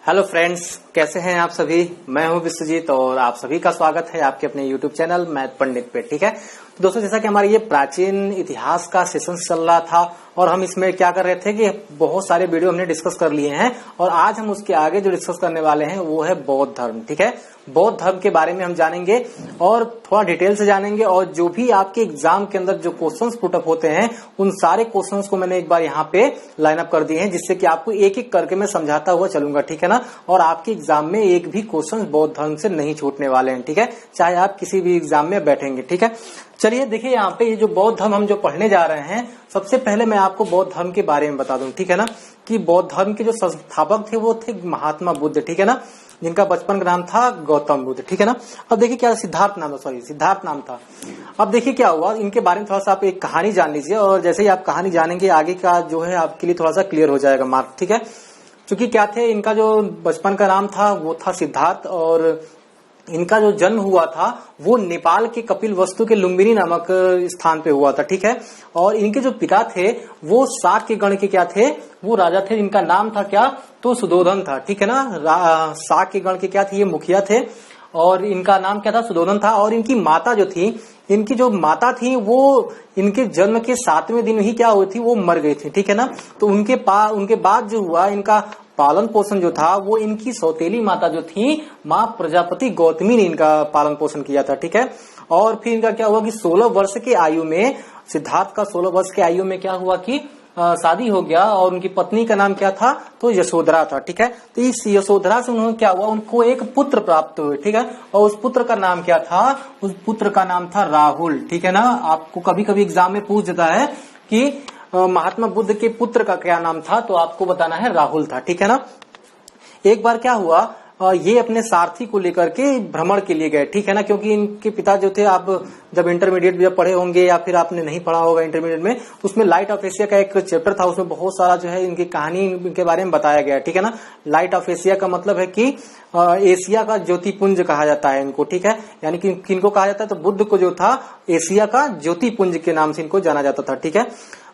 Hello friends, कैसे हैं आप सभी। मैं हूं विश्वजीत और आप सभी का स्वागत है आपके अपने यूट्यूब चैनल मैथ पंडित पे। ठीक है, तो दोस्तों जैसा कि हमारा ये प्राचीन इतिहास का सेशन चल रहा था और हम इसमें क्या कर रहे थे कि बहुत सारे वीडियो हमने डिस्कस कर लिए हैं और आज हम उसके आगे जो डिस्कस करने वाले हैं वो है बौद्ध धर्म। ठीक है, बौद्ध धर्म के बारे में हम जानेंगे और थोड़ा डिटेल से जानेंगे और जो भी आपके एग्जाम के अंदर जो क्वेश्चंस पुट अप होते हैं उन सारे क्वेश्चंस को मैंने एक बार यहाँ पे लाइन अप कर दिए हैं, जिससे कि आपको एक एक करके मैं समझाता हुआ चलूंगा। ठीक है ना, और आपके एग्जाम में एक भी क्वेश्चन बौद्ध धर्म से नहीं छूटने वाले हैं। ठीक है, चाहे आप किसी भी एग्जाम में बैठेंगे। ठीक है, चलिए देखिए यहाँ पे ये जो बौद्ध धर्म हम जो पढ़ने जा रहे हैं, सबसे पहले मैं आपको बौद्ध धर्म के बारे में बता दूं। ठीक है ना, कि बौद्ध धर्म के जो संस्थापक थे वो थे महात्मा बुद्ध। ठीक है ना, जिनका बचपन का नाम था गौतम बुद्ध। ठीक है ना, अब देखिए क्या सिद्धार्थ नाम था। अब देखिए क्या हुआ, इनके बारे में थोड़ा सा आप एक कहानी जान लीजिए और जैसे ही आप कहानी जानेंगे आगे का जो है आपके लिए थोड़ा सा क्लियर हो जाएगा मार्ग। ठीक है, क्योंकि क्या थे, इनका जो बचपन का नाम था वो था सिद्धार्थ और इनका जो जन्म हुआ था वो नेपाल के कपिलवस्तु के लुम्बिनी नामक स्थान पे हुआ था। ठीक है, और इनके जो पिता थे वो शाक के गण के क्या थे, वो राजा थे जिनका नाम था क्या, तो सुधोधन था। ठीक है ना, शाक के गण के क्या थे, ये मुखिया थे और इनका नाम क्या था, सुधोधन था। और इनकी माता जो थी, इनकी जो माता थी वो इनके जन्म के 7वें दिन ही क्या हुई थी, वो मर गई थी। ठीक है ना, तो उनके बाद जो हुआ इनका पालन पोषण जो था वो इनकी सौतेली माता जो थी माँ प्रजापति गौतमी ने इनका पालन पोषण किया था। ठीक है, और फिर इनका क्या हुआ कि 16 वर्ष के आयु में, सिद्धार्थ का 16 वर्ष के आयु में क्या हुआ कि शादी हो गया और उनकी पत्नी का नाम क्या था, तो यशोधरा था। ठीक है, तो इस यशोधरा से उन्होंने क्या हुआ, उनको एक पुत्र प्राप्त हुए। ठीक है, और उस पुत्र का नाम क्या था, उस पुत्र का नाम था राहुल। ठीक है ना, आपको कभी कभी एग्जाम में पूछ देता है कि महात्मा बुद्ध के पुत्र का क्या नाम था, तो आपको बताना है राहुल था। ठीक है ना, एक बार क्या हुआ, ये अपने सारथी को लेकर के भ्रमण के लिए गए। ठीक है ना, क्योंकि इनके पिता जो थे, आप जब इंटरमीडिएट जब पढ़े होंगे या फिर आपने नहीं पढ़ा होगा इंटरमीडिएट में, उसमें लाइट ऑफ एशिया का एक चैप्टर था, उसमें बहुत सारा जो है इनकी कहानी के बारे में बताया गया है। ठीक है ना, लाइट ऑफ एशिया का मतलब है कि एशिया का ज्योतिपुंज कहा जाता है इनको। ठीक है, यानी कि किनको कहा जाता है, तो बुद्ध को जो था एशिया का ज्योतिपुंज के नाम से इनको जाना जाता था। ठीक है,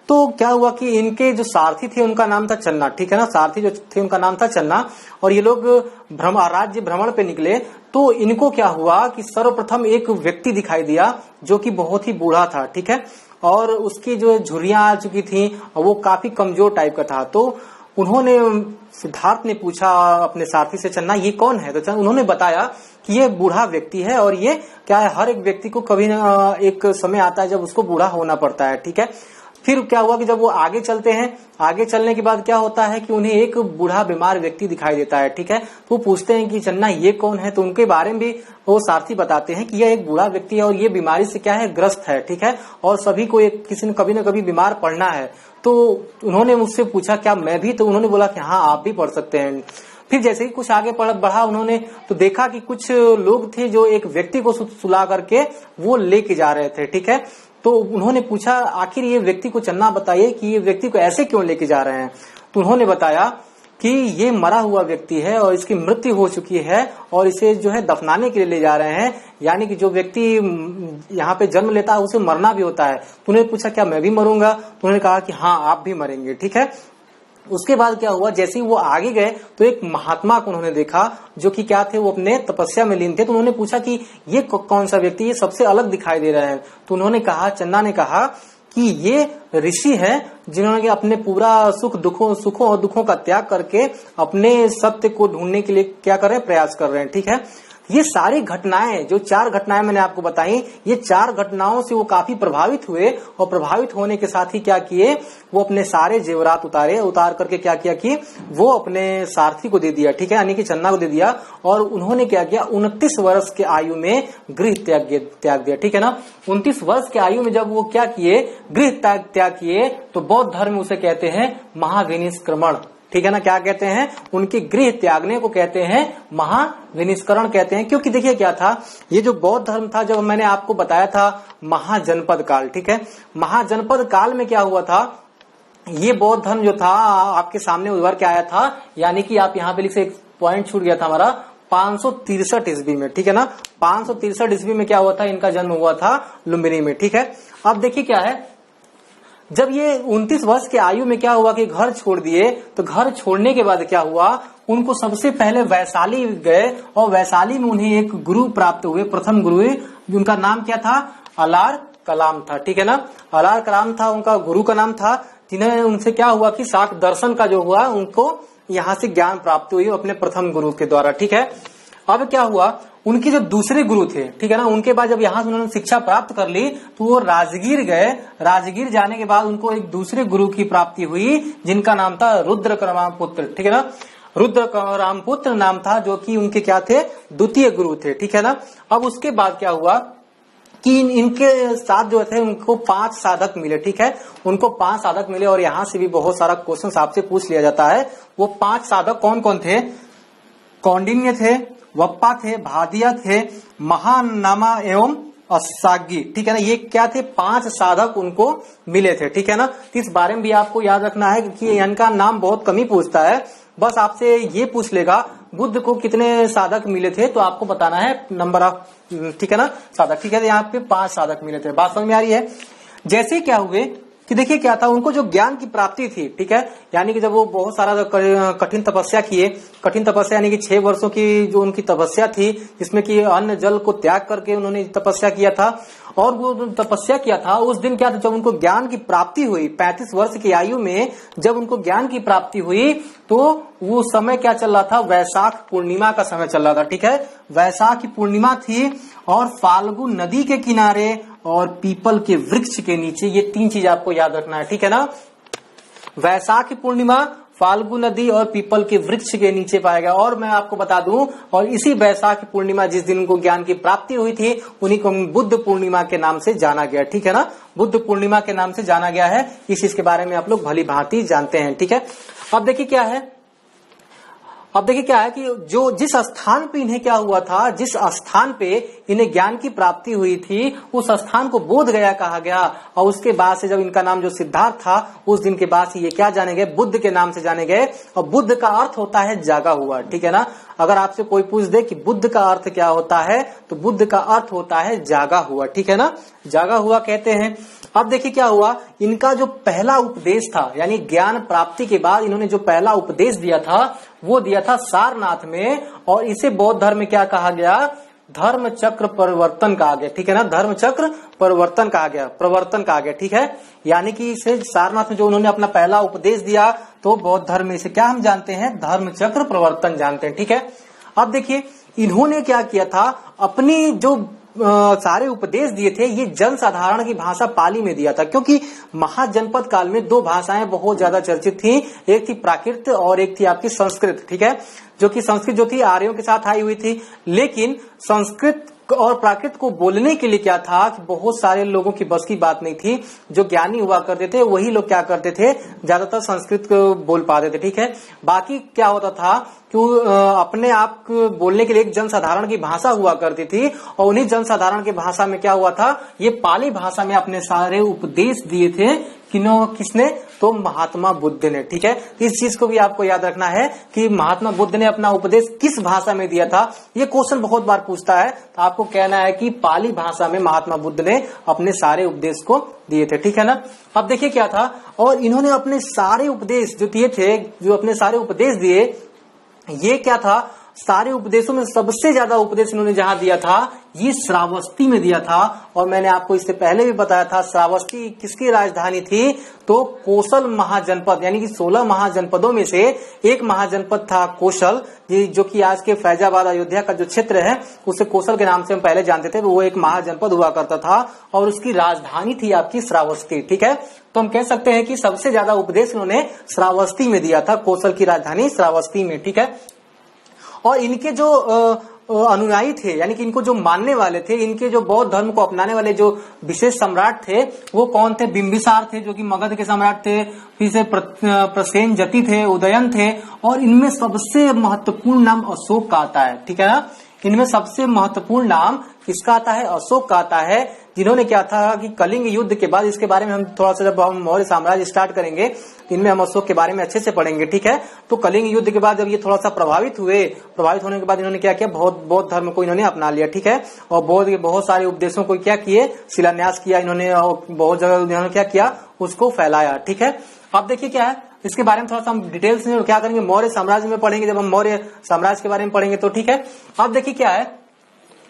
तो क्या हुआ कि इनके जो सारथी थे उनका नाम था चन्ना। ठीक है ना, सारथी जो थे उनका नाम था चन्ना और ये लोग राज्य भ्रमण पे निकले। तो इनको क्या हुआ कि सर्वप्रथम एक व्यक्ति दिखाई दिया जो कि बहुत ही बूढ़ा था। ठीक है, और उसकी जो झुर्रियां आ चुकी थी और वो काफी कमजोर टाइप का था। तो उन्होंने, सिद्धार्थ ने पूछा अपने सारथी से, चन्ना ये कौन है, तो उन्होंने बताया कि ये बूढ़ा व्यक्ति है और ये क्या है, हर एक व्यक्ति को कभी न एक समय आता है जब उसको बूढ़ा होना पड़ता है। ठीक है, फिर क्या हुआ कि जब वो आगे चलते हैं, आगे चलने के बाद क्या होता है कि उन्हें एक बूढ़ा बीमार व्यक्ति दिखाई देता है। ठीक है, तो वो पूछते हैं कि चन्ना ये कौन है, तो उनके बारे में भी वो सारथी बताते हैं कि यह एक बूढ़ा व्यक्ति है और ये बीमारी से क्या है, ग्रस्त है। ठीक है, और सभी को किसी ने कभी न कभी बीमार पड़ना है। तो उन्होंने मुझसे पूछा क्या मैं भी, तो उन्होंने बोला कि हाँ आप भी पढ़ सकते हैं। फिर जैसे ही कुछ आगे बढ़ा उन्होंने, तो देखा कि कुछ लोग थे जो एक व्यक्ति को सुला करके वो लेके जा रहे थे। ठीक है, तो उन्होंने पूछा आखिर ये व्यक्ति को चन्ना बताइए कि ये व्यक्ति को ऐसे क्यों लेके जा रहे हैं। तो उन्होंने बताया कि ये मरा हुआ व्यक्ति है और इसकी मृत्यु हो चुकी है और इसे जो है दफनाने के लिए ले जा रहे हैं, यानी कि जो व्यक्ति यहाँ पे जन्म लेता है उसे मरना भी होता है। तो उन्होंने पूछा क्या मैं भी मरूंगा, तो उन्होंने कहा कि हाँ आप भी मरेंगे। ठीक है, उसके बाद क्या हुआ, जैसे ही वो आगे गए तो एक महात्मा को उन्होंने देखा जो कि क्या थे, वो अपने तपस्या में लीन थे। तो उन्होंने पूछा कि ये कौन सा व्यक्ति, ये सबसे अलग दिखाई दे रहा है। तो उन्होंने कहा, चन्ना ने कहा कि ये ऋषि हैं जिन्होंने अपने पूरा सुखों और दुखों का त्याग करके अपने सत्य को ढूंढने के लिए क्या कर रहे हैं, प्रयास कर रहे हैं। ठीक है, ये सारी घटनाएं, जो 4 घटनाएं मैंने आपको बताई, ये 4 घटनाओं से वो काफी प्रभावित हुए और प्रभावित होने के साथ ही क्या किए, वो अपने सारे जेवरात उतार करके क्या किया कि वो अपने सारथी को दे दिया। ठीक है, यानी कि चन्ना को दे दिया और उन्होंने क्या किया, 29 वर्ष के आयु में गृह त्याग दिया। ठीक है ना, 29 वर्ष के आयु में जब वो क्या किए, गृह त्याग किए, तो बौद्ध धर्म उसे कहते हैं महाविनिष्क्रमण। ठीक है ना, क्या कहते हैं, उनके गृह त्यागने को कहते हैं महाविनिष्करण कहते हैं। क्योंकि देखिए क्या था, ये जो बौद्ध धर्म था, जब मैंने आपको बताया था महाजनपद काल। ठीक है, महाजनपद काल में क्या हुआ था, ये बौद्ध धर्म जो था आपके सामने उभर के आया था, यानी कि आप यहाँ पे लिख से एक पॉइंट छूट गया था हमारा, 563 ईस्वी में। ठीक है ना, 563 ईस्वी में क्या हुआ था, इनका जन्म हुआ था लुम्बिनी में। ठीक है, अब देखिए क्या है, जब ये 29 वर्ष के आयु में क्या हुआ कि घर छोड़ दिए, तो घर छोड़ने के बाद क्या हुआ, उनको सबसे पहले वैशाली गए और वैशाली में उन्हें एक गुरु प्राप्त हुए, प्रथम गुरु, जिनका नाम क्या था, अलार कलाम था। ठीक है ना, अलार कलाम था उनका गुरु का नाम था, जिन्हें उनसे क्या हुआ कि शाक्त दर्शन का जो हुआ उनको यहाँ से ज्ञान प्राप्त हुई अपने प्रथम गुरु के द्वारा। ठीक है, अब क्या हुआ, उनके जो दूसरे गुरु थे, ठीक है ना, उनके बाद जब यहाँ से उन्होंने शिक्षा प्राप्त कर ली तो वो राजगीर गए। राजगीर जाने के बाद उनको एक दूसरे गुरु की प्राप्ति हुई जिनका नाम था रुद्रकर्मापुत्र। ठीक है ना, रुद्रकर्मापुत्र नाम था, जो कि उनके क्या थे, द्वितीय गुरु थे। ठीक है ना, अब उसके बाद क्या हुआ कि इनके साथ जो थे उनको 5 साधक मिले। ठीक है, उनको 5 साधक मिले और यहाँ से भी बहुत सारा क्वेश्चन आपसे पूछ लिया जाता है। वो 5 साधक कौन कौन थे, कौंडिन्य थे, वप्पा थे, भादिया थे, महानामा एवं असागी। ठीक है ना, ये क्या थे, 5 साधक उनको मिले थे। ठीक है ना, इस बारे में भी आपको याद रखना है कि इनका नाम बहुत कम ही पूछता है, बस आपसे ये पूछ लेगा बुद्ध को कितने साधक मिले थे, तो आपको बताना है नंबर ऑफ, ठीक है ना, साधक। ठीक है, यहाँ पे 5 साधक मिले थे। बात समझ में आ रही है। जैसे क्या हुए कि देखिए क्या था, उनको जो ज्ञान की प्राप्ति थी, ठीक है, यानी कि जब वो बहुत सारा कठिन तपस्या किए, कठिन तपस्या यानी कि 6 वर्षों की जो उनकी तपस्या थी, जिसमें कि अन्न जल को त्याग करके उन्होंने तपस्या किया था, और वो तपस्या किया था उस दिन क्या था, जब उनको ज्ञान की प्राप्ति हुई 35 वर्ष की आयु में जब उनको ज्ञान की प्राप्ति हुई, तो वो समय क्या चल रहा था, वैशाख पूर्णिमा का समय चल रहा था। ठीक है, वैशाख की पूर्णिमा थी और फाल्गु नदी के किनारे और पीपल के वृक्ष के नीचे, ये 3 चीज आपको याद रखना है। ठीक है ना, वैशाख की पूर्णिमा, फाल्गु नदी और पीपल के वृक्ष के नीचे पाया गया। और मैं आपको बता दूं, और इसी वैशाख की पूर्णिमा जिस दिन उनको ज्ञान की प्राप्ति हुई थी, उन्हीं को बुद्ध पूर्णिमा के नाम से जाना गया। ठीक है ना, बुद्ध पूर्णिमा के नाम से जाना गया है। इस चीज के बारे में आप लोग भली भांति जानते हैं। ठीक है, अब देखिए क्या है, अब देखिए क्या है कि जो जिस स्थान पे इन्हें क्या हुआ था, जिस स्थान पे इन्हें ज्ञान की प्राप्ति हुई थी, उस स्थान को बोध गया कहा गया। और उसके बाद से जब इनका नाम जो सिद्धार्थ था, उस दिन के बाद से ये क्या जाने गए, बुद्ध के नाम से जाने गए। और बुद्ध का अर्थ होता है जागा हुआ। ठीक है ना, अगर आपसे कोई पूछ दे कि बुद्ध का अर्थ क्या होता है, तो बुद्ध का अर्थ होता है जागा हुआ। ठीक है ना, जागा हुआ कहते हैं। अब देखिए क्या हुआ, इनका जो पहला उपदेश था, यानी ज्ञान प्राप्ति के बाद इन्होंने जो पहला उपदेश दिया था, वो दिया था सारनाथ में, और इसे बौद्ध धर्म में क्या कहा गया, धर्म चक्र परिवर्तन कहा गया। ठीक है ना, धर्म चक्र परिवर्तन कहा गया, प्रवर्तन कहा गया। ठीक है, यानी कि इसे सारनाथ में जो उन्होंने अपना पहला उपदेश दिया, तो बौद्ध धर्म में इसे क्या हम जानते हैं, धर्म चक्र प्रवर्तन जानते हैं। ठीक है, अब देखिए इन्होंने क्या किया था, अपनी जो सारे उपदेश दिए थे, ये जन साधारण की भाषा पाली में दिया था, क्योंकि महाजनपद काल में 2 भाषाएं बहुत ज्यादा चर्चित थी, एक थी प्राकृत और एक थी आपकी संस्कृत। ठीक है, जो कि संस्कृत जो थी आर्यों के साथ आई हुई थी, लेकिन संस्कृत और प्राकृत को बोलने के लिए क्या था कि बहुत सारे लोगों की बस की बात नहीं थी। जो ज्ञानी हुआ करते थे वही लोग क्या करते थे, ज्यादातर संस्कृत को बोल पाते थे। ठीक है, बाकी क्या होता था कि अपने आप बोलने के लिए एक जनसाधारण की भाषा हुआ करती थी, और उन्हीं जनसाधारण की भाषा में क्या हुआ था, ये पाली भाषा में अपने सारे उपदेश दिए थे। किसने, तो महात्मा बुद्ध ने। ठीक है, इस चीज को भी आपको याद रखना है कि महात्मा बुद्ध ने अपना उपदेश किस भाषा में दिया था। ये क्वेश्चन बहुत बार पूछता है, तो आपको कहना है कि पाली भाषा में महात्मा बुद्ध ने अपने सारे उपदेश को दिए थे। ठीक है ना, अब देखिए क्या था, और इन्होंने अपने सारे उपदेश जो दिए थे, जो अपने सारे उपदेश दिए, ये क्या था, सारे उपदेशों में सबसे ज्यादा उपदेश इन्होंने जहां दिया था, ये श्रावस्ती में दिया था। और मैंने आपको इससे पहले भी बताया था, श्रावस्ती किसकी राजधानी थी, तो कोसल महाजनपद, यानी कि 16 महाजनपदों में से एक महाजनपद था कोसल, जो कि आज के फैजाबाद अयोध्या का जो क्षेत्र है, उसे कोसल के नाम से हम पहले जानते थे। वो एक महाजनपद हुआ करता था और उसकी राजधानी थी आपकी श्रावस्ती। ठीक है, तो हम कह सकते हैं कि सबसे ज्यादा उपदेश इन्होंने श्रावस्ती में दिया था, कोसल की राजधानी श्रावस्ती में। ठीक है, और इनके जो अनुयायी थे, यानी कि इनको जो मानने वाले थे, इनके जो बौद्ध धर्म को अपनाने वाले जो विशेष सम्राट थे, वो कौन थे, बिंबिसार थे, जो कि मगध के सम्राट थे, फिर से प्रसेनजति थे, उदयन थे, और इनमें सबसे महत्वपूर्ण नाम अशोक का आता है। ठीक है ना, इनमें सबसे महत्वपूर्ण नाम किसका आता है? अशोक का आता है, जिन्होंने क्या था कि कलिंग युद्ध के बाद, इसके बारे में हम थोड़ा सा जब हम मौर्य साम्राज्य स्टार्ट करेंगे तो इनमें हम अशोक के बारे में अच्छे से पढ़ेंगे, ठीक है। तो कलिंग युद्ध के बाद जब ये थोड़ा सा प्रभावित होने के बाद इन्होंने क्या किया, बौद्ध धर्म को इन्होंने अपना लिया, ठीक है। और बहुत सारे उपदेशों को क्या किए, शिलान्यास किया इन्होंने, बहुत जगह इन्होंने क्या किया, उसको फैलाया, ठीक है। अब देखिए क्या है, इसके बारे में थोड़ा सा हम डिटेल्स में क्या करेंगे, मौर्य साम्राज्य में पढ़ेंगे, जब हम मौर्य साम्राज्य के बारे में पढ़ेंगे तो, ठीक है। अब देखिए क्या है,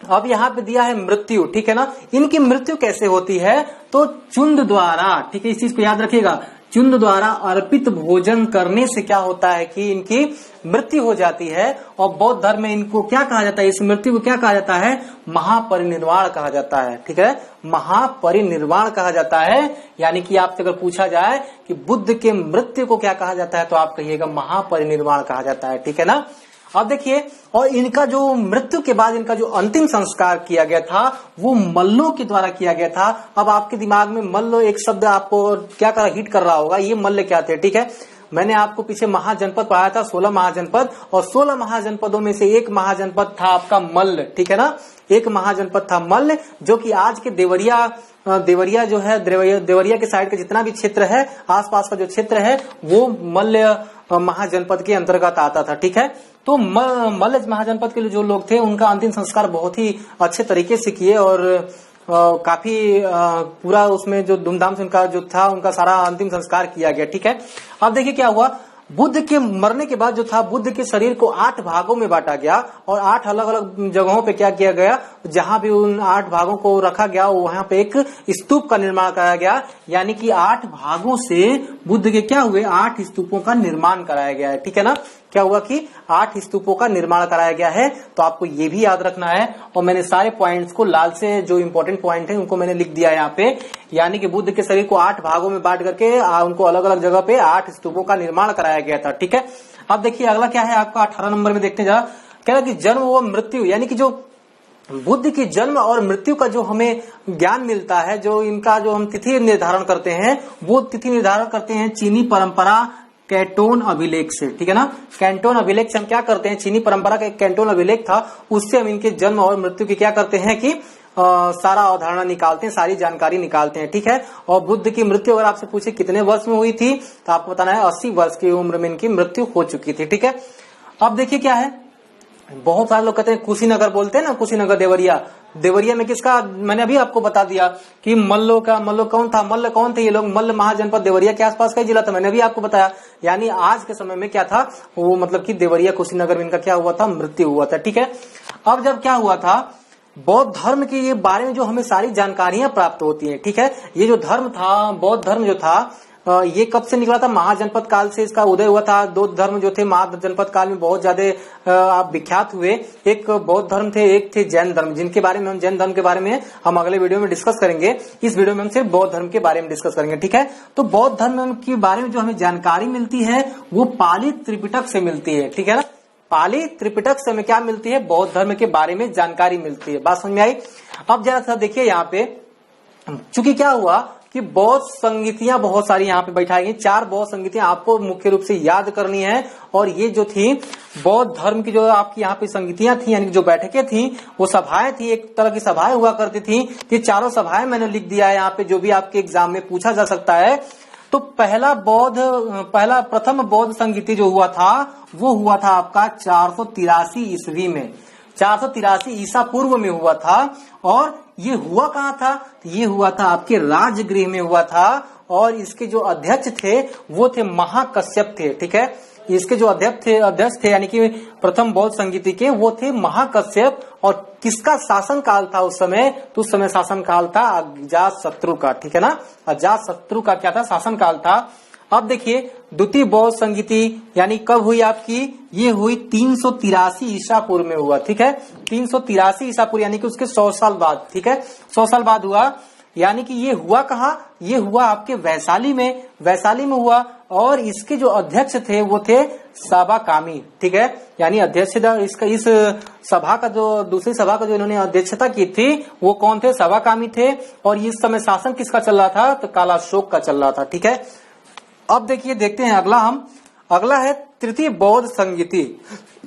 अब यहाँ पे दिया है मृत्यु, ठीक है ना। इनकी मृत्यु कैसे होती है, तो चुंद द्वारा, ठीक है, इस चीज को याद रखिएगा, चुंद द्वारा अर्पित भोजन करने से क्या होता है कि इनकी मृत्यु हो जाती है। और बौद्ध धर्म में इनको क्या कहा जाता है, इस मृत्यु को क्या कहा जाता है, महापरिनिर्वाण कहा जाता है, ठीक है, महापरिनिर्वाण कहा जाता है। यानी कि आपसे अगर पूछा जाए कि बुद्ध के मृत्यु को क्या कहा जाता है, तो आप कहिएगा महापरिनिर्वाण कहा जाता है, ठीक है ना। अब देखिए, और इनका जो मृत्यु के बाद इनका जो अंतिम संस्कार किया गया था वो मल्लों के द्वारा किया गया था। अब आपके दिमाग में मल्ल एक शब्द आपको क्या हिट कर रहा होगा, ये मल्ल क्या थे, ठीक है। मैंने आपको पीछे महाजनपद पढ़ाया था, 16 महाजनपद, और 16 महाजनपदों में से एक महाजनपद था आपका मल्ल, ठीक है ना। एक महाजनपद था मल्ल, जो कि आज के देवरिया जो है, देवरिया के साइड का जितना भी क्षेत्र है, आसपास का जो क्षेत्र है, वो मल्ल महाजनपद के अंतर्गत आता था, ठीक है। तो मल्ल महाजनपद के जो लोग थे उनका अंतिम संस्कार बहुत ही अच्छे तरीके से किए, और काफी पूरा उसमें जो धूमधाम से उनका सारा अंतिम संस्कार किया गया, ठीक है। अब देखिए क्या हुआ, बुद्ध के मरने के बाद जो था, बुद्ध के शरीर को 8 भागों में बांटा गया, और 8 अलग अलग जगहों पे क्या किया गया, जहां भी उन 8 भागों को रखा गया वहां पे एक स्तूप का निर्माण कराया गया। यानी कि 8 भागों से बुद्ध के क्या हुए, 8 स्तूपों का निर्माण कराया गया है, ठीक है ना। क्या हुआ कि 8 स्तूपों का निर्माण कराया गया है, तो आपको ये भी याद रखना है। और मैंने सारे पॉइंट्स को लाल से, जो इंपॉर्टेंट पॉइंट है उनको मैंने लिख दिया है यहाँ पे। यानी कि बुद्ध के शरीर को 8 भागों में बांट करके उनको अलग अलग जगह पे 8 स्तूपों का निर्माण कराया गया था, ठीक है। अब देखिए अगला क्या है आपका 18 नंबर में देखते जा, कह रहा कि जन्म व मृत्यु, यानी कि जो बुद्ध की जन्म और मृत्यु का जो हमें ज्ञान मिलता है, जो इनका जो हम तिथि निर्धारण करते हैं, वो तिथि निर्धारण करते हैं चीनी परंपरा कैंटोन अभिलेख से, ठीक है ना। कैंटोन अभिलेख से हम क्या करते हैं, चीनी परंपरा का एक कैंटोन अभिलेख था, उससे हम इनके जन्म और मृत्यु की क्या करते हैं कि सारा अवधारणा निकालते हैं, सारी जानकारी निकालते हैं, ठीक है। और बुद्ध की मृत्यु अगर आपसे पूछे कितने वर्ष में हुई थी, तो आपको बताना है 80 वर्ष की उम्र में इनकी मृत्यु हो चुकी थी, ठीक है। अब देखिए क्या है, बहुत सारे लोग कहते हैं कुशीनगर, बोलते हैं ना, कुशीनगर देवरिया में किसका, मैंने अभी आपको बता दिया कि मल्ल कौन था, मल्ल कौन थे ये लोग, मल्ल महाजनपद देवरिया के आसपास का ही जिला था, मैंने अभी आपको बताया। यानी आज के समय में क्या था वो, मतलब कि देवरिया कुशीनगर में इनका क्या हुआ था, मृत्यु हुआ था, ठीक है। अब जब क्या हुआ था, बौद्ध धर्म के ये बारे में जो हमें सारी जानकारियां प्राप्त होती है, ठीक है। ये जो धर्म था, बौद्ध धर्म जो था, ये कब से निकला था, महाजनपद काल से इसका उदय हुआ था। 2 धर्म जो थे महाजनपद काल में बहुत ज्यादा विख्यात हुए, एक बौद्ध धर्म थे, एक थे जैन धर्म, जिनके बारे में हम जैन धर्म के बारे में हम अगले वीडियो में डिस्कस करेंगे। इस वीडियो में हम सिर्फ बौद्ध धर्म के बारे में डिस्कस करेंगे, ठीक है। तो बौद्ध धर्म के बारे में जो हमें जानकारी मिलती है वो पाली त्रिपिटक से मिलती है, ठीक है ना। पाली त्रिपिटक से हमें क्या मिलती है, बौद्ध धर्म के बारे में जानकारी मिलती है। बात समझ में आई। अब जरा सा देखिए यहाँ पे, चूंकि क्या हुआ कि बौद्ध संगीतियां बहुत सारी यहाँ पे बैठाई गई, 4 बौद्ध संगीतियां आपको मुख्य रूप से याद करनी है। और ये जो थी बौद्ध धर्म की जो आपकी यहाँ पे संगीतियां थी, यानी जो बैठकें थी, वो सभाएं थी, एक तरह की सभाएं हुआ करती थी। ये 4 सभाएं मैंने लिख दिया है यहाँ पे, जो भी आपके एग्जाम में पूछा जा सकता है। तो प्रथम बौद्ध संगीति जो हुआ था वो हुआ था आपका 483 ईस्वी में, 483 ईसा पूर्व में हुआ था। और ये हुआ कहाँ था, ये हुआ था आपके राजगृह में हुआ था। और इसके जो अध्यक्ष थे वो थे महाकश्यप थे, ठीक है। इसके जो अध्यक्ष थे यानी कि प्रथम बौद्ध संगीति के, वो थे महाकश्यप। और किसका शासन काल था उस समय, तो उस समय शासन काल था अजातशत्रु का, ठीक है ना। अजातशत्रु का क्या था, शासन काल था। अब देखिए द्वितीय बौद्ध संगीति यानी कब हुई आपकी, ये हुई 383 ईसा पूर्व में हुआ, ठीक है। 383 ईसा पूर्व यानी कि उसके 100 साल बाद, ठीक है, 100 साल बाद हुआ। यानी कि ये हुआ कहाँ, ये हुआ आपके वैशाली में हुआ। और इसके जो अध्यक्ष थे वो थे साबाकामी, ठीक है। यानी अध्यक्ष इस सभा का जो दूसरी सभा का जो इन्होंने अध्यक्षता की थी वो कौन थे, साबाकामी थे। और इस समय शासन किसका चल रहा था, तो कालाशोक का चल रहा था, ठीक है। अब देखते हैं अगला है तृतीय बौद्ध संगीति।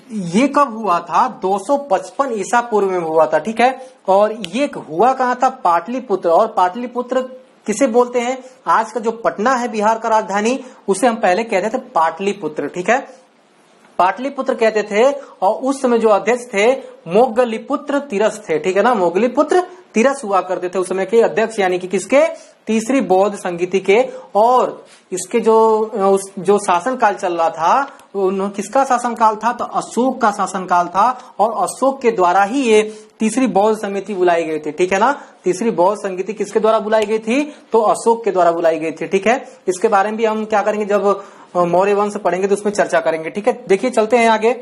ये कब हुआ था? 255 ईसा पूर्व में हुआ था, ठीक है। और ये हुआ कहाँ था? पाटलिपुत्र। और पाटलिपुत्र किसे बोलते हैं? आज का जो पटना है बिहार का राजधानी, उसे हम पहले कहते थे पाटलिपुत्र, ठीक है, पाटलिपुत्र कहते थे। और उस समय जो अध्यक्ष थे मोगलीपुत्र तिरस थे, ठीक है ना, मोगलीपुत्र तिरस हुआ करते थे उस समय के अध्यक्ष, यानी कि किसके? तीसरी बौद्ध संगीति के। और इसके जो शासनकाल चल रहा था, किसका शासनकाल था? तो अशोक का शासनकाल था। और अशोक के द्वारा ही ये तीसरी बौद्ध समिति बुलाई गई थी, ठीक है ना। तीसरी बौद्ध संगीति किसके द्वारा बुलाई गई थी? तो अशोक के द्वारा बुलाई गई थी, ठीक है। इसके बारे में भी हम क्या करेंगे, जब मौर्य वंश पढ़ेंगे तो उसमें चर्चा करेंगे, ठीक है। देखिए चलते हैं आगे।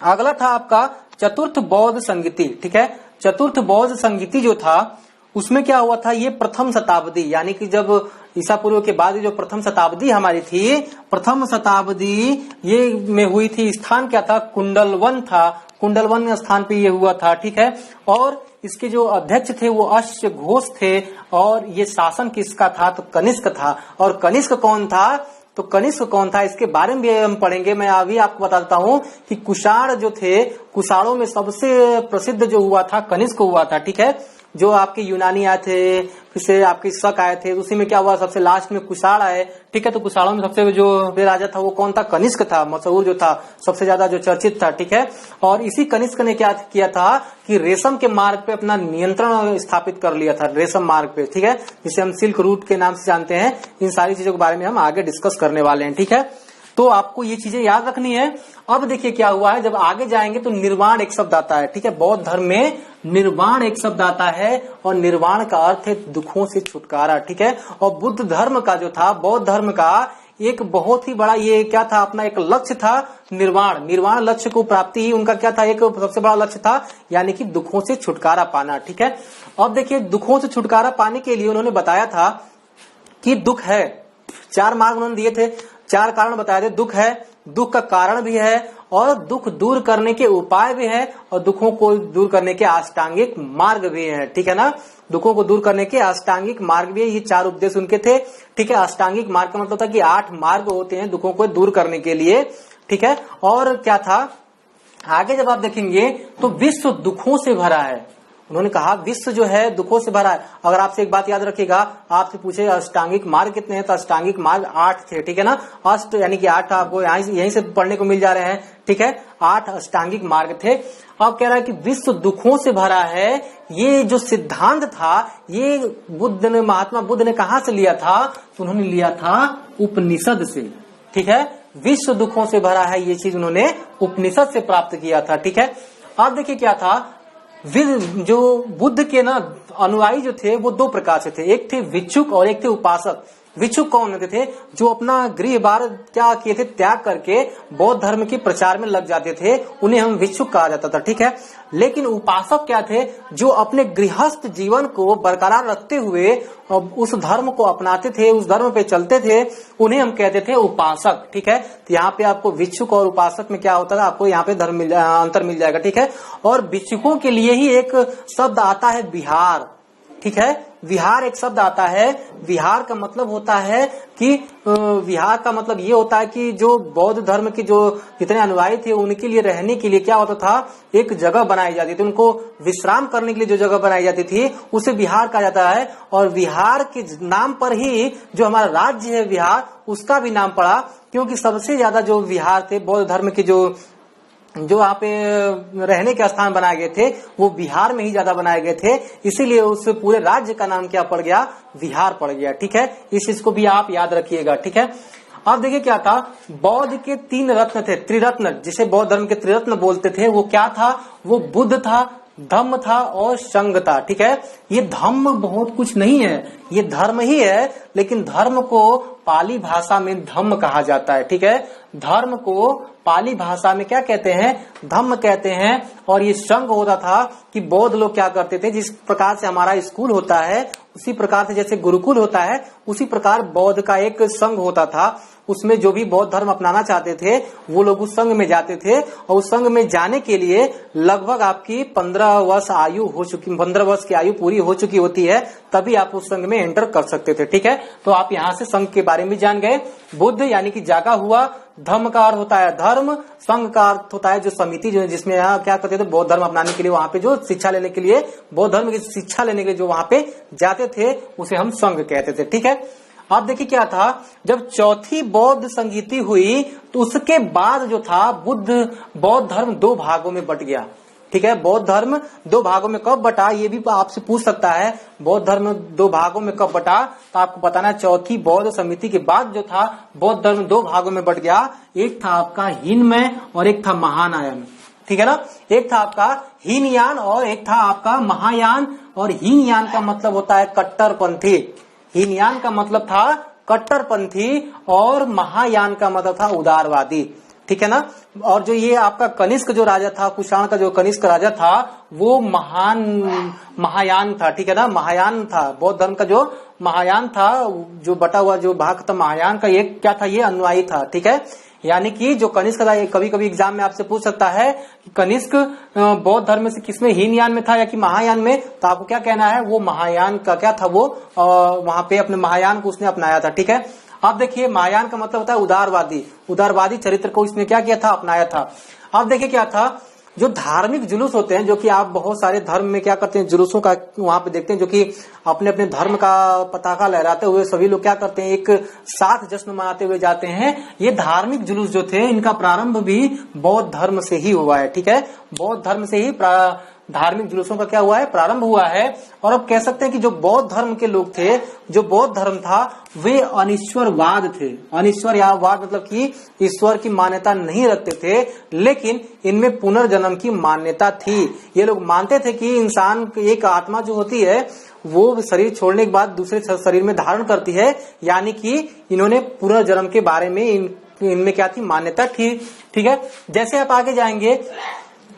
अगला था आपका चतुर्थ बौद्ध संगीति, ठीक है। चतुर्थ बौद्ध संगीति जो था उसमें क्या हुआ था? ये प्रथम शताब्दी, यानी कि जब ईसा पूर्व के बाद जो प्रथम शताब्दी हमारी थी, प्रथम शताब्दी ये में हुई थी। स्थान क्या था? कुंडलवन था। कुंडलवन स्थान पे ये हुआ था, ठीक है। और इसके जो अध्यक्ष थे वो अश्व घोष थे। और ये शासन किसका था? तो कनिष्क था। और कनिष्क कौन था? तो कनिष्क कौन था इसके बारे में भी हम पढ़ेंगे। मैं अभी आपको बताता हूँ कि कुषाण जो थे, कुषाणों में सबसे प्रसिद्ध जो हुआ था कनिष्क हुआ था, ठीक है। जो आपके यूनानी आए थे, फिर से आपके शक आए थे, उसी में क्या हुआ? सबसे लास्ट में कुषाण आए, ठीक है। तो कुषाणों में सबसे जो राजा था वो कौन था? कनिष्क था, मशहूर जो था, सबसे ज्यादा जो चर्चित था, ठीक है। और इसी कनिष्क ने क्या किया था कि रेशम के मार्ग पे अपना नियंत्रण स्थापित कर लिया था, रेशम मार्ग पे, ठीक है, जिसे हम सिल्क रूट के नाम से जानते हैं। इन सारी चीजों के बारे में हम आगे डिस्कस करने वाले हैं, ठीक है। तो आपको ये चीजें याद रखनी है। अब देखिए क्या हुआ है, जब आगे जाएंगे तो निर्वाण एक शब्द आता है, ठीक है। बौद्ध धर्म में निर्वाण एक शब्द आता है और निर्वाण का अर्थ है दुखों से छुटकारा, ठीक है। और बुद्ध धर्म का जो था, बौद्ध धर्म का एक बहुत ही बड़ा ये क्या था? अपना एक लक्ष्य था निर्वाण। निर्वाण लक्ष्य को प्राप्ति ही उनका क्या था? एक सबसे बड़ा लक्ष्य था, यानी कि दुखों से छुटकारा पाना, ठीक है। अब देखिए दुखों से छुटकारा पाने के लिए उन्होंने बताया था कि दुख है, 4 मार्ग उन्होंने दिए थे, 4 कारण बताए थे। दुख है, दुख का कारण भी है, और दुख दूर करने के उपाय भी है, और दुखों को दूर करने के अष्टांगिक मार्ग भी है, ठीक है ना। दुखों को दूर करने के अष्टांगिक मार्ग भी है, ये 4 उपदेश उनके थे, ठीक है। अष्टांगिक मार्ग का मतलब था कि 8 मार्ग होते हैं दुखों को दूर करने के लिए, ठीक है। और क्या था आगे जब आप देखेंगे तो विश्व दुखों से भरा है। उन्होंने कहा विश्व जो है दुखों से भरा है। अगर आपसे एक बात याद रखिएगा, आपसे पूछे अष्टांगिक मार्ग कितने हैं, तो अष्टांगिक मार्ग 8 थे, ठीक है ना। अष्ट यानी कि 8 आपको यहीं से पढ़ने को मिल जा रहे हैं, ठीक है। 8 अष्टांगिक मार्ग थे। अब कह रहा है कि विश्व दुखों से भरा है। ये जो सिद्धांत था ये बुद्ध ने, महात्मा बुद्ध ने कहाँ से लिया था? तो उन्होंने लिया था उपनिषद से, ठीक है। विश्व दुखों से भरा है, ये चीज उन्होंने उपनिषद से प्राप्त किया था, ठीक है। अब देखिए क्या था, जो बुद्ध के ना अनुयायी जो थे वो 2 प्रकार से थे, एक थे भिक्षुक और एक थे उपासक। भिक्षुक कौन होते थे? जो अपना गृह बार क्या किए थे, त्याग करके बौद्ध धर्म के प्रचार में लग जाते थे, उन्हें हम भिक्षुक कहा जाता था, ठीक है। लेकिन उपासक क्या थे? जो अपने गृहस्थ जीवन को बरकरार रखते हुए उस धर्म को अपनाते थे, उस धर्म पे चलते थे, उन्हें हम कहते थे उपासक, ठीक है। तो यहाँ पे आपको भिक्षुक और उपासक में क्या होता है, आपको यहाँ पे अंतर मिल जाएगा, ठीक है। और भिक्षुकों के लिए ही एक शब्द आता है विहार, ठीक है। विहार एक शब्द आता है। विहार का मतलब होता है कि विहार का मतलब ये होता है कि जो बौद्ध धर्म के जो जितने अनुयायी थे उनके लिए रहने के लिए क्या होता था, एक जगह बनाई जाती थी, उनको विश्राम करने के लिए जो जगह बनाई जाती थी उसे विहार कहा जाता है। और विहार के नाम पर ही जो हमारा राज्य है बिहार, उसका भी नाम पड़ा, क्योंकि सबसे ज्यादा जो विहार थे बौद्ध धर्म के जो वहाँ पे रहने के स्थान बनाए गए थे वो बिहार में ही ज्यादा बनाए गए थे, इसीलिए उस पूरे राज्य का नाम क्या पड़ गया? बिहार पड़ गया, ठीक है। इस चीज को भी आप याद रखिएगा, ठीक है। अब देखिए क्या था, बौद्ध के 3 रत्न थे, त्रिरत्न, जिसे बौद्ध धर्म के त्रिरत्न बोलते थे। वो क्या था? वो बुद्ध था, धम्म था और संघ था, ठीक है। ये धम्म बहुत कुछ नहीं है, ये धर्म ही है, लेकिन धर्म को पाली भाषा में धम्म कहा जाता है, ठीक है। धर्म को पाली भाषा में क्या कहते हैं? धम्म कहते हैं। और ये संघ होता था कि बौद्ध लोग क्या करते थे, जिस प्रकार से हमारा स्कूल होता है उसी प्रकार से, जैसे गुरुकुल होता है उसी प्रकार बौद्ध का एक संघ होता था। उसमें जो भी बौद्ध धर्म अपनाना चाहते थे वो लोग उस संघ में जाते थे, और उस संघ में जाने के लिए लगभग आपकी 15 वर्ष की आयु पूरी हो चुकी होती है, तभी आप उस संघ में एंटर कर सकते थे। ठीक है, तो आप यहाँ से संघ के बारे में जान गए। बुद्ध यानी कि जागा हुआ, धम्म का अर्थ होता है धर्म, संघ का अर्थ होता है जो समिति, जो जिसमें यहाँ क्या करते थे, बौद्ध धर्म अपनाने के लिए वहां पे जो शिक्षा लेने के लिए, बौद्ध धर्म की शिक्षा लेने के लिए जो वहां पे जाते थे उसे हम संघ कहते थे। ठीक है, अब देखिए क्या था, जब चौथी बौद्ध संगीति हुई तो उसके बाद जो था बौद्ध धर्म दो भागों में बट गया। ठीक है, बौद्ध धर्म दो भागों में कब बटा, ये भी आपसे पूछ सकता है, बौद्ध धर्म दो भागों में कब बटा, तो आपको बताना है चौथी बौद्ध समिति के बाद जो था बौद्ध धर्म दो भागों में बट गया। एक था आपका हीनमय और एक था महायान। ठीक है ना, एक था आपका हीनयान और एक था आपका महायान। और हीनयान का मतलब होता है कट्टरपंथी, हीनयान का मतलब था कट्टरपंथी और महायान का मतलब था उदारवादी। ठीक है ना, और जो ये आपका कनिष्क जो राजा था, कुषाण का जो कनिष्क राजा था वो महायान था। ठीक है ना, महायान था, बौद्ध धर्म का जो महायान था, जो बटा हुआ जो भाग था महायान का, ये क्या था, ये अनुयायी था। ठीक है, यानी कि जो कनिष्क था, कभी कभी एग्जाम में आपसे पूछ सकता है कि कनिष्क बौद्ध धर्म में से किसमें, हीनयान में था या कि महायान में, तो आपको क्या कहना है, वो महायान का क्या था, वो वहां पे अपने महायान को उसने अपनाया था। ठीक है, अब देखिए महायान का मतलब होता है उदारवादी, उदारवादी चरित्र को इसने क्या किया था, अपनाया था। अब देखिए क्या था, जो धार्मिक जुलूस होते हैं, जो कि आप बहुत सारे धर्म में क्या करते हैं, जुलूसों का वहां पे देखते हैं, जो कि अपने अपने धर्म का पताका लहराते हुए सभी लोग क्या करते हैं, एक साथ जश्न मनाते हुए जाते हैं। ये धार्मिक जुलूस जो थे, इनका प्रारंभ भी बौद्ध धर्म से ही हुआ है। ठीक है, बौद्ध धर्म से ही धार्मिक जुलूसों का क्या हुआ है, प्रारंभ हुआ है। और अब कह सकते हैं कि जो बौद्ध धर्म के लोग थे, जो बौद्ध धर्म था, वे अनिश्वरवाद थे। अनिश्वर या वाद मतलब कि ईश्वर की मान्यता नहीं रखते थे, लेकिन इनमें पुनर्जन्म की मान्यता थी। ये लोग मानते थे कि इंसान की एक आत्मा जो होती है वो शरीर छोड़ने के बाद दूसरे शरीर में धारण करती है, यानी कि इन्होंने पुनर्जन्म के बारे में इनमें क्या थी, मान्यता थी। ठीक है, जैसे आप आगे जाएंगे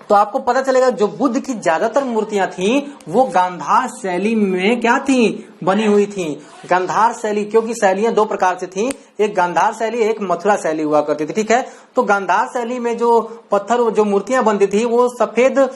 तो आपको पता चलेगा जो बुद्ध की ज्यादातर मूर्तियां थी वो गांधार शैली में क्या थी, बनी हुई थी। गांधार शैली, क्योंकि शैलियां दो प्रकार से थी, एक गांधार शैली, एक मथुरा शैली हुआ करती थी। ठीक है, तो गांधार शैली में जो पत्थर, जो मूर्तियां बनती थी वो सफेद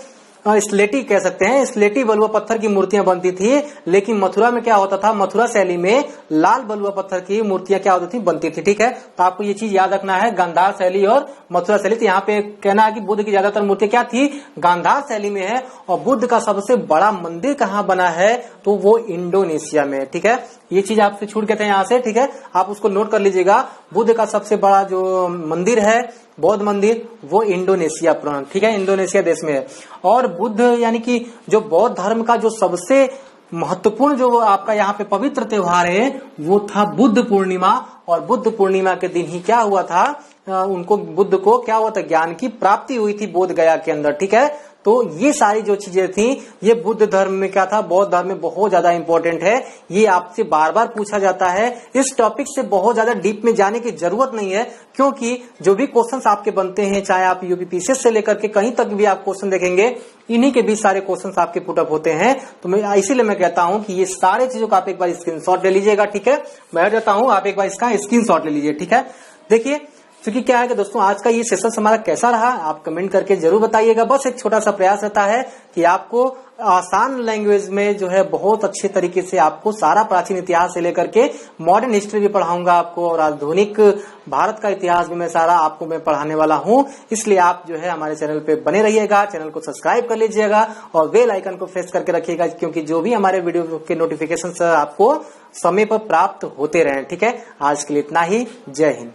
स्लेटी कह सकते हैं, स्लेटी बलुआ पत्थर की मूर्तियां बनती थी। लेकिन मथुरा में क्या होता था, मथुरा शैली में लाल बलुआ पत्थर की मूर्तियां क्या होती थी, बनती थी। ठीक है, तो आपको ये चीज याद रखना है, गांधार शैली और मथुरा शैली। तो यहाँ पे कहना है कि बुद्ध की ज्यादातर मूर्तियां क्या थी, गांधार शैली में है। और बुद्ध का सबसे बड़ा मंदिर कहाँ बना है, तो वो इंडोनेशिया में। ठीक है, ये चीज आपसे छूट गए थे यहाँ से। ठीक है, आप उसको नोट कर लीजिएगा, बुद्ध का सबसे बड़ा जो मंदिर है, बौद्ध मंदिर, वो इंडोनेशिया, ठीक है, इंडोनेशिया देश में है। और बुद्ध यानी कि जो बौद्ध धर्म का जो सबसे महत्वपूर्ण जो आपका यहाँ पे पवित्र त्योहार है वो था बुद्ध पूर्णिमा। और बुद्ध पूर्णिमा के दिन ही क्या हुआ था, उनको, बुद्ध को क्या हुआ था, ज्ञान की प्राप्ति हुई थी बोध गया के अंदर। ठीक है, तो ये सारी जो चीजें थी ये बुद्ध धर्म में क्या था, बौद्ध धर्म में बहुत ज्यादा इंपॉर्टेंट है। ये आपसे बार बार पूछा जाता है। इस टॉपिक से बहुत ज्यादा डीप में जाने की जरूरत नहीं है, क्योंकि जो भी क्वेश्चंस आपके बनते हैं, चाहे आप यूपीपीसीएस से लेकर के कहीं तक भी आप क्वेश्चन देखेंगे, इन्हीं के बीच सारे क्वेश्चंस आपके पुटअप होते हैं। तो मैं इसीलिए मैं कहता हूं कि ये सारे चीजों का आप एक बार स्क्रीनशॉट ले लीजिएगा। ठीक है, मैं कहता हूं आप एक बार इसका स्क्रीनशॉट ले लीजिए। ठीक है, देखिए क्योंकि क्या है कि दोस्तों आज का ये सेशन हमारा कैसा रहा आप कमेंट करके जरूर बताइएगा। बस एक छोटा सा प्रयास रहता है कि आपको आसान लैंग्वेज में जो है बहुत अच्छे तरीके से आपको सारा प्राचीन इतिहास से लेकर के मॉडर्न हिस्ट्री भी पढ़ाऊंगा आपको, और आधुनिक भारत का इतिहास भी मैं सारा आपको मैं पढ़ाने वाला हूं। इसलिए आप जो है हमारे चैनल पे बने रहिएगा, चैनल को सब्सक्राइब कर लीजिएगा और बेल आइकन को प्रेस करके रखिएगा, क्योंकि जो भी हमारे वीडियो के नोटिफिकेशन आपको समय पर प्राप्त होते रहे। ठीक है, आज के लिए इतना ही। जय हिंद।